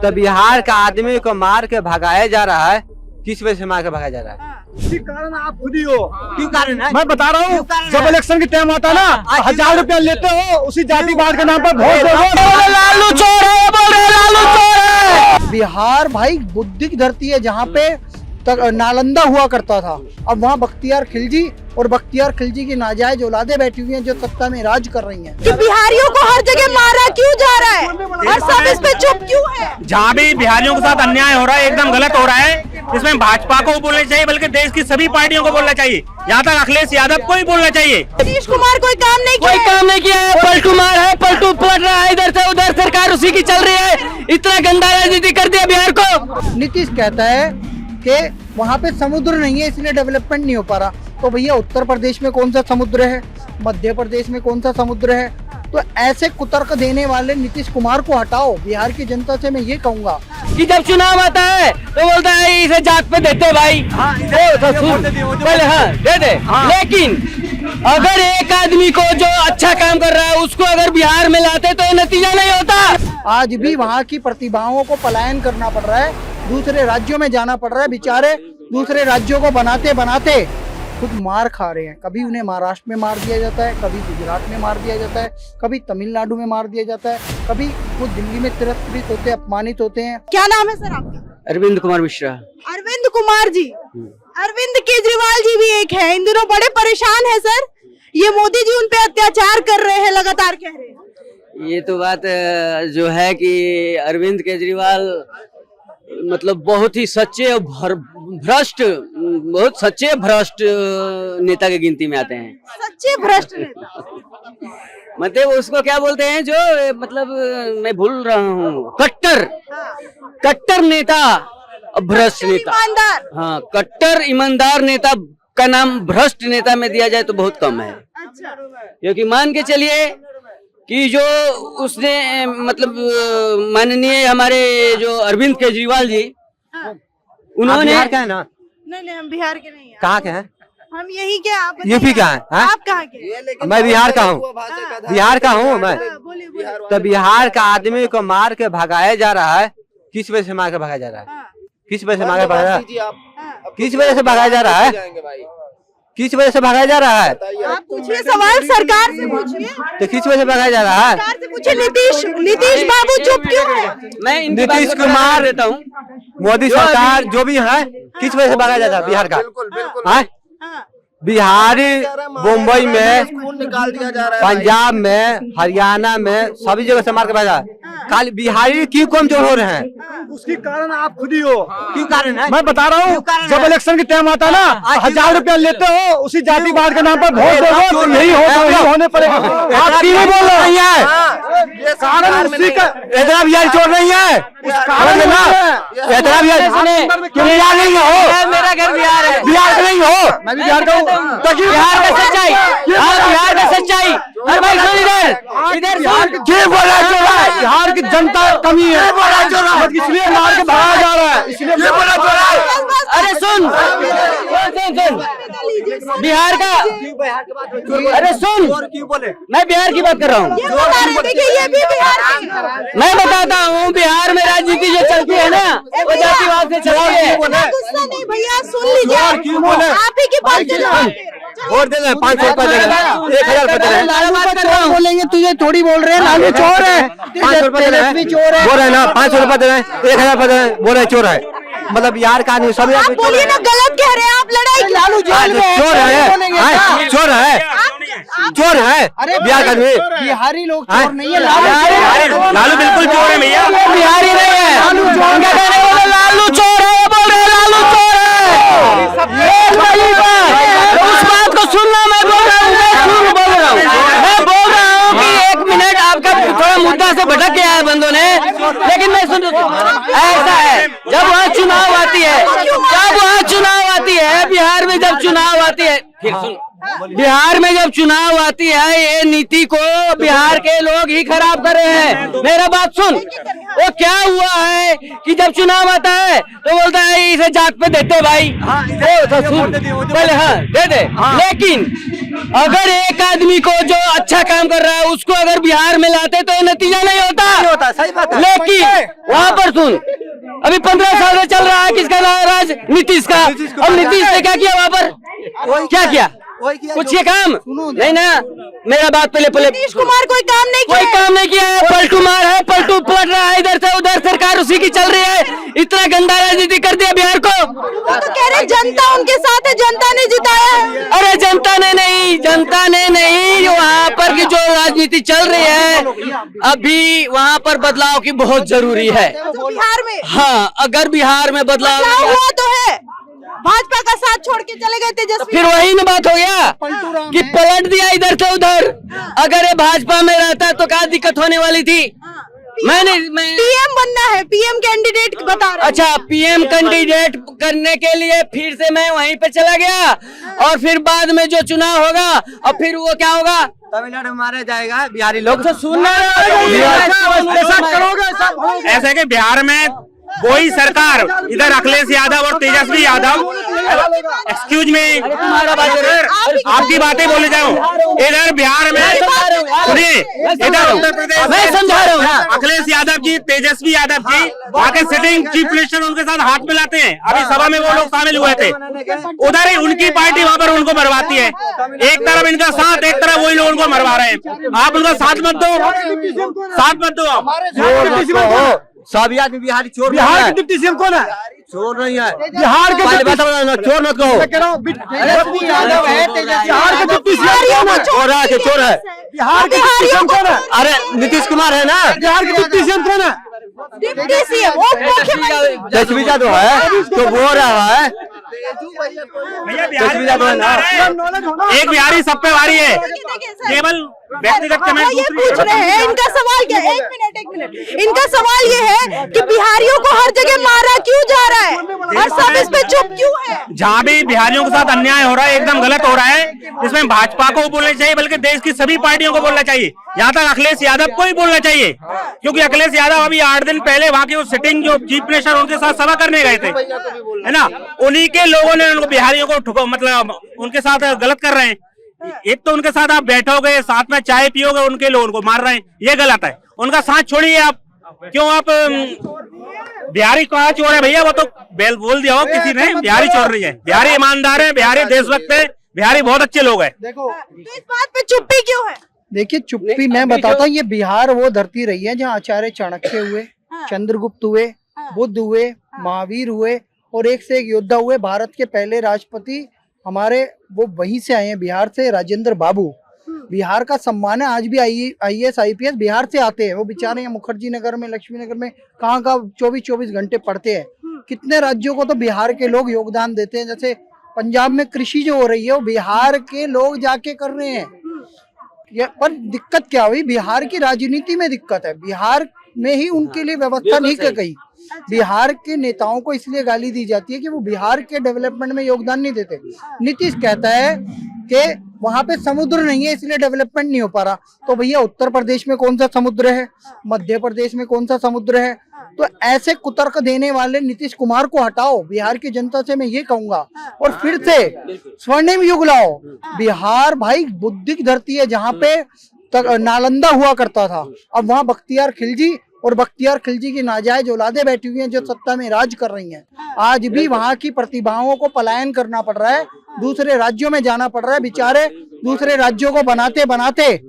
तो बिहार का आदमी को मार के भगाया जा रहा है। किस वजह से मार के भगाया जा रहा है? इसी कारण आप खुद ही हो। क्यों कारण है? मैं बता रहा हूँ, जब इलेक्शन की टाइम आता ना 1000 रुपया लेते हो, उसी जातिवाद के नाम पर वोट दो। लालू चोर है, बोल रहे लालू चोर है। बिहार भाई बुद्धि की धरती है, जहाँ पे नालंदा हुआ करता था। अब वहाँ बख्तियार खिलजी और बख्तियार खिलजी की नाजायज औलादे बैठी हुई हैं जो सत्ता में राज कर रही हैं। कि बिहारियों को हर जगह मारा क्यों जा रहा है और सब इस पे चुप क्यों है? जहाँ भी बिहारियों के साथ अन्याय हो रहा है, एकदम गलत हो रहा है। इसमें भाजपा को बोलना चाहिए, बल्कि देश की सभी पार्टियों को बोलना चाहिए। यहाँ तक अखिलेश यादव को ही बोलना चाहिए। नीतीश कुमार कोई काम नहीं किया, कोई काम नहीं किया है। पलटू मार है, पलटू पलट रहा है, इधर से उधर सरकार उसी की चल रही है। इतना गंदा राजनीति कर दिया बिहार को। नीतीश कहता है कि वहाँ पे समुद्र नहीं है इसलिए डेवलपमेंट नहीं हो पा रहा। तो भैया उत्तर प्रदेश में कौन सा समुद्र है, मध्य प्रदेश में कौन सा समुद्र है? तो ऐसे कुतर्क देने वाले नीतीश कुमार को हटाओ। बिहार की जनता से मैं ये कहूँगा कि जब चुनाव आता है तो बोलता है इसे जात पे देते भाई, पहले हाँ दे दे। लेकिन अगर एक आदमी को जो अच्छा काम कर रहा है उसको अगर बिहार में लाते तो ये नतीजा नहीं होता। आज भी वहाँ की प्रतिभाओं को पलायन करना पड़ रहा है, दूसरे राज्यों में जाना पड़ रहा है। बेचारे दूसरे राज्यों को बनाते बनाते खुद मार खा रहे हैं। कभी उन्हें महाराष्ट्र में मार दिया जाता है, कभी गुजरात में मार दिया जाता है, कभी तमिलनाडु में मार दिया जाता है, कभी वो दिल्ली में तिरस्कृत होते हैं, अपमानित होते हैं। क्या नाम है सर आपका? अरविंद कुमार मिश्रा। अरविंद कुमार जी। अरविंद केजरीवाल जी भी एक है, इन दिनों बड़े परेशान है सर। ये मोदी जी उन पे अत्याचार कर रहे हैं, लगातार कह रहे हैं। ये तो बात जो है कि अरविंद केजरीवाल मतलब बहुत ही सच्चे और भ्रष्ट, बहुत सच्चे भ्रष्ट नेता की गिनती में आते हैं। सच्चे भ्रष्ट नेता। मतलब उसको क्या बोलते हैं जो मतलब मैं भूल रहा हूँ, कट्टर नेता, भ्रष्ट नेता। ईमानदार। हाँ, कट्टर ईमानदार नेता का नाम भ्रष्ट नेता में दिया जाए तो बहुत कम है। अच्छा। क्योंकि मान के चलिए कि जो उसने मतलब माननीय हमारे जो अरविंद केजरीवाल जी, उन्होंने बिहार का है ना? नहीं हम बिहार के नहीं हैं। कहाँ के हैं? हम यही के। आप यूपी का है? आप कहाँ के? मैं बिहार का हूँ, बिहार का हूँ मैं। बोलिए बोलिए। तो बिहार का आदमी को मार के भगाया जा रहा है। किस वजह से मार के भगाया जा रहा है? किस वजह से मार के भगाया जा रहा है? किस वजह से भगाया जा रहा है? किस वजह से भगाया जा रहा है? आप पूछिए सवाल, सरकार से पूछिए। तो किस वजह से भगाया जा रहा है? सरकार से पूछिए। नीतीश बाबू चुप क्यों है? मैं नीतीश कुमार देता हूँ, मोदी सरकार जो भी है, किस वजह से भगाया जा रहा है बिहार का? बिहारी मुंबई में, निकाल दिया जा रहा है, पंजाब में, हरियाणा में, सभी जगह से मार के भगा। खाली बिहारी क्यों कमजोर हो रहे हैं? उसकी कारण आप खुद ही हो। क्यों कारण है? मैं बता रहा हूँ, जब इलेक्शन की टाइम आता ना 1000 रुपया लेते हो, उसी जातिवाद के नाम पर वोट दो। यही होने पड़ेगा। आप क्यों नहीं बोल रहे हैं? कारण उसी का। इतना बिहारी चोर नहीं है, इतना बिहारी बिहार नहीं हो। मेरा घर बिहार है, बिहार का नहीं हो। मैं भी बिहार का हूँ। बिहार का सच्चाई, बिहार का सच्चाई। अरे भाई सुन, इधर बिहार की जनता कमी है, इसलिए मार के भगाया जा रहा है। इसलिए अरे सुन बिहार का, अरे सुन, मैं बिहार की बात कर रहा हूँ। ये भी बिहार के। मैं बताता हूँ, बिहार में राजनीति जो चलती है ना, वो जातिवाद से चलती है। गुस्सा नहीं भैया, सुन लीजिए। आप ही की बात कर रहे हैं। वोट दे रहे, 500 रुपए दे रहे, 1000 रुपए दे रहे। बोलेंगे तुझे थोड़ी बोल रहे हैं, लालू चोर है, 500 रुपए दे रहे हैं, चोर है। बोल रहे ना 500 रुपए दे रहे हैं, 1000 रुपए दे रहे हैं, बोल रहे चोर है। मतलब बिहार का आदमी सभी आप बोलिए ना, गलत कह रहे हैं आप। लड़ाई लालू जेल में है, चोर है, चोर है, चोर है। अरे बिहार का आदमी, बिहारी लोग चोर नहीं है। लालू बिल्कुल चोर है भैया, बिहारी नहीं है। लालू चोर है, लालू चोर है, बोल रहे लालू चोर है। उस बात को सुनना, मैं बोल रहा हूँ, मैं बोल रहा हूँ कि 1 मिनट आपका थोड़ा मुद्दा से भटक गया है बंदों ने, लेकिन मैं सुन, ऐसा है जब वहाँ चुनाव आती है, बिहार में जब चुनाव आती है, फिर सुन, बिहार में जब चुनाव आती है, ये नीति को बिहार के लोग ही खराब कर रहे हैं। मेरा बात सुन, वो क्या हुआ है कि जब चुनाव आता है तो बोलता है इसे जात पे देते भाई, पहले हाँ दे दे। लेकिन अगर एक आदमी को जो अच्छा काम कर रहा है उसको अगर बिहार में लाते तो ये नतीजा नहीं होता। सही बात है। लेकिन वहाँ पर सुन, अभी 15 साल से चल रहा है किसका राज? नीतीश का। अब नीतीश ने क्या किया वहाँ पर? क्या किया? कुछ ये काम नहीं ना। मेरा बात पहले नीतीश कुमार कोई काम नहीं कोई किया है। काम नहीं किया है। पलटू मार है, पलटू पलट रहा है इधर से उधर, सरकार उसी की चल रही है। इतना गंदा राजनीति कर दिया बिहार को। वो तो कह रहे जनता उनके साथ है, जनता ने जिताया है। अरे जनता ने नहीं, वहाँ पर की जो राजनीति चल रही है अभी वहाँ पर बदलाव की बहुत जरूरी है। तो बिहार में हाँ, अगर बिहार में बदलाव बदलाव हुआ तो है, भाजपा का साथ छोड़ के चले गए तेजस्वी। फिर वही ना बात हो गया कि पलट दिया इधर से उधर। अगर ये भाजपा में रहता तो क्या दिक्कत होने वाली थी? मैं पीएम बनना है, पीएम कैंडिडेट बता रहा हूं। अच्छा, पीएम कैंडिडेट करने के लिए फिर से मैं वहीं पे चला गया और फिर बाद में जो चुनाव होगा और फिर वो क्या होगा? तमिलनाडु में मारा जाएगा बिहारी लोग। तो सुनना ऐसा है कि बिहार में वही सरकार, इधर अखिलेश यादव और तेजस्वी यादव, एक्सक्यूज में आपकी बातें बोले जाऊं, इधर बिहार में सुनिए, इधर उत्तर प्रदेश मैं समझा रहा हूँ। अखिलेश यादव जी, तेजस्वी यादव जी वहाँ के सिटिंग चीफ मिनिस्टर उनके साथ हाथ मिलाते हैं। अभी सभा में वो लोग शामिल हुए थे, उधर ही उनकी पार्टी वहाँ पर उनको मरवाती है। एक तरफ इनका साथ, एक तरफ वही लोग उनको मरवा रहे हैं। आप उनका साथ मत दो आप। सभी आदमी बिहारी चोर। बिहार के डिप्टी सीएम कौन है? चोर नहीं है बिहार के। चोर मत कहो। तेजस्वी यादव है, बिहार के डिप्टी सीएम कौन है? चोर है। बिहार के डिप्टी सीएम कौन है? अरे नीतीश कुमार है ना। बिहार के डिप्टी सीएम कौन है? डिप्टी सीएम तेजस्वी यादव है तो बोल रहा है। भैया एक बिहारी सब पे भारी है, केवल व्यक्तिगत कमेंट। ये पूछ रहे हैं, इनका सवाल क्या है? एक मिनट, इनका सवाल ये है कि बिहारियों को हर जगह मारा क्यों जा रहा है और सब इस पे चुप क्यों है? जहाँ भी बिहारियों के साथ अन्याय हो रहा है, एकदम गलत हो रहा है। इसमें भाजपा को बोलना चाहिए, बल्कि देश की सभी पार्टियों को बोलना चाहिए। यहाँ तक अखिलेश यादव को ही बोलना चाहिए, क्योंकि अखिलेश यादव अभी 8 दिन पहले वहाँ के सिटिंग जो चीफ मिनिस्टर उनके साथ सभा करने गए थे, है ना। उन्हीं के लोगों ने उनको बिहारियों को मतलब उनके साथ गलत कर रहे हैं। एक तो उनके साथ आप बैठोगे, साथ में चाय पियोगे, उनके लोग उनको मार रहे हैं, ये गलत है। उनका साथ छोड़िए आप। क्यों आप बिहारी कहाँ चोर है भैया? वो तो बोल दिया हो किसी ने, बिहारी चोर रही है। बिहारी ईमानदार है, बिहारी देशभक्त है, बिहारी बहुत अच्छे लोग हैं। देखो तो इस बात पे चुप्पी क्यों है? देखिए, चुप्पी मैं बताता हूँ। ये बिहार वो धरती रही है जहाँ आचार्य चाणक्य हुए, चंद्रगुप्त हुए, बुद्ध हुए, महावीर हुए और एक से एक योद्धा हुए। भारत के पहले राष्ट्रपति हमारे वो वहीं से आए हैं, बिहार से, राजेंद्र बाबू। बिहार का सम्मान है। आज भी IAS IPS बिहार से आते हैं। वो बेचारे मुखर्जी नगर में, लक्ष्मी नगर में कहाँ 24 घंटे पढ़ते हैं। कितने राज्यों को तो बिहार के लोग योगदान देते हैं। जैसे पंजाब में कृषि जो हो रही है वो बिहार के लोग जाके कर रहे हैं। पर दिक्कत क्या हुई? बिहार की राजनीति में दिक्कत है। बिहार में ही उनके लिए व्यवस्था नहीं कर गई। बिहार के नेताओं को इसलिए गाली दी जाती है कि वो बिहार के डेवलपमेंट में योगदान नहीं देते। नीतीश कहता है कि वहां पे समुद्र नहीं है इसलिए डेवलपमेंट नहीं हो पा रहा। तो भैया उत्तर प्रदेश में कौन सा समुद्र है? मध्य प्रदेश में कौन सा समुद्र है? तो ऐसे कुतर्क देने वाले नीतीश कुमार को हटाओ। बिहार की जनता से मैं ये कहूंगा, और फिर से स्वर्णिम युग लाओ। बिहार भाई बुद्धि की धरती है, जहाँ पे नालंदा हुआ करता था। अब वहाँ बख्तियार खिलजी और बख्तियार खिलजी की नाजायज औलादे बैठी हुई हैं जो सत्ता में राज कर रही हैं। आज भी वहाँ की प्रतिभाओं को पलायन करना पड़ रहा है, दूसरे राज्यों में जाना पड़ रहा है। बेचारे दूसरे राज्यों को बनाते बनाते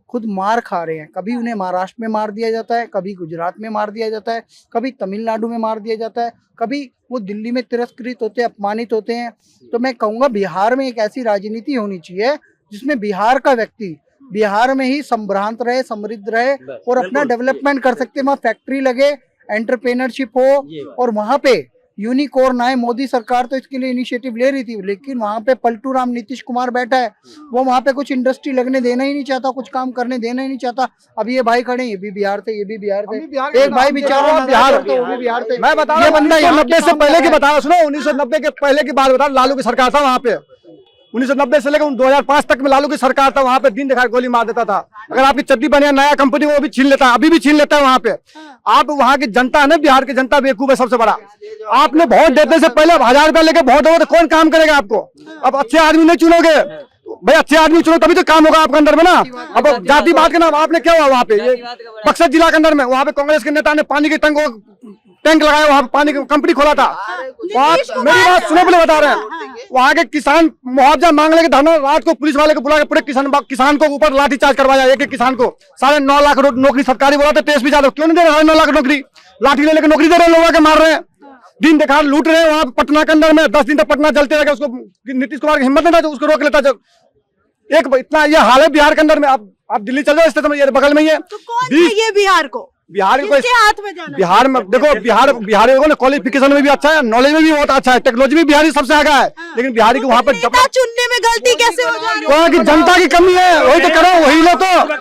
खुद मार खा रहे हैं। कभी उन्हें महाराष्ट्र में मार दिया जाता है, कभी गुजरात में मार दिया जाता है, कभी तमिलनाडु में मार दिया जाता है, कभी वो दिल्ली में तिरस्कृत होते हैं, अपमानित होते हैं। तो मैं कहूँगा बिहार में एक ऐसी राजनीति होनी चाहिए जिसमें बिहार का व्यक्ति बिहार में ही संभ्रांत रहे, समृद्ध रहे और अपना डेवलपमेंट कर सकते। वहाँ फैक्ट्री लगे, एंटरप्रेन्योरशिप हो और वहाँ पे यूनिकॉर्न आए। मोदी सरकार तो इसके लिए इनिशिएटिव ले रही थी, लेकिन वहाँ पे पलटू राम नीतीश कुमार बैठा है। वो वहाँ पे कुछ इंडस्ट्री लगने देना ही नहीं चाहता, कुछ काम करने देना ही नहीं चाहता। अब ये भाई खड़े, ये भी बिहार से, ये भी बिहार से। एक भाई बेचारा बिहार से। मैं बता, ये बंदा 1990 से पहले की बता, सुनो 1990 के पहले की बात बता। लालू की सरकार था वहाँ पे, 1990 से लेकर 2005 तक में लालू की सरकार था। वहाँ पे दिन दिखा गोली मार देता था। अगर आपकी चड्डी बने नया कंपनी वो भी छीन लेता है, अभी भी छीन लेता है वहाँ पे। आप वहाँ की जनता है ना, बिहार की जनता बेवकूफ है सबसे बड़ा। आपने वोट देने से पहले 1000 रुपया लेके वोट दोगे तो कौन काम करेगा आपको? अब अच्छे आदमी नहीं चुनोगे, भाई अच्छे आदमी चुनो तभी तो काम होगा आपके अंदर में ना। अब जातिवाद के नाम आपने क्या हुआ वहाँ पे, ये बक्सर जिला के अंदर में वहाँ पे कांग्रेस के नेता ने पानी के टैंक लगाया, वहाँ पे पानी की कंपनी खोला था। मेरी बात सुनो, बोले बता रहे हैं, वहाँ के किसान मुआवजा मांगने के धरना, रात को पुलिस वाले को बुला के पूरे किसान को ऊपर लाठीचार्ज करवाया, एक किसान को 9.5 लाख नौकरी सरकारी बोला था। तेजस्वी यादव क्यों नहीं दे रहे 9 लाख नौकरी, लाठी ले लेकर नौकरी दे रहे हैं, लोगों के मार रहे हैं, दिन दिखा लूट रहे हैं। वहाँ पटना के अंदर में 10 दिन तक पटना जलते रहेगा, उसको नीतीश कुमार की हिम्मत नहीं था जो उसको रोक लेता। जब एक इतना ये हाल है बिहार के अंदर में, आप दिल्ली चल जाओ, स्टेशन में ये बगल में ही है। तो कौन चाहिए बिहार को, बिहार को किसके हाथ में जाना? बिहार में देखो, बिहारी को ना क्वालिफिकेशन में भी अच्छा है, नॉलेज में भी बहुत अच्छा है, टेक्नोलॉजी में बिहारी सबसे आगे है, लेकिन बिहारी को वहाँ पर नेता चुनने में गलती कैसे हो जा रही है? वहाँ की जनता की कमी है, वही तो करो, वही लो तो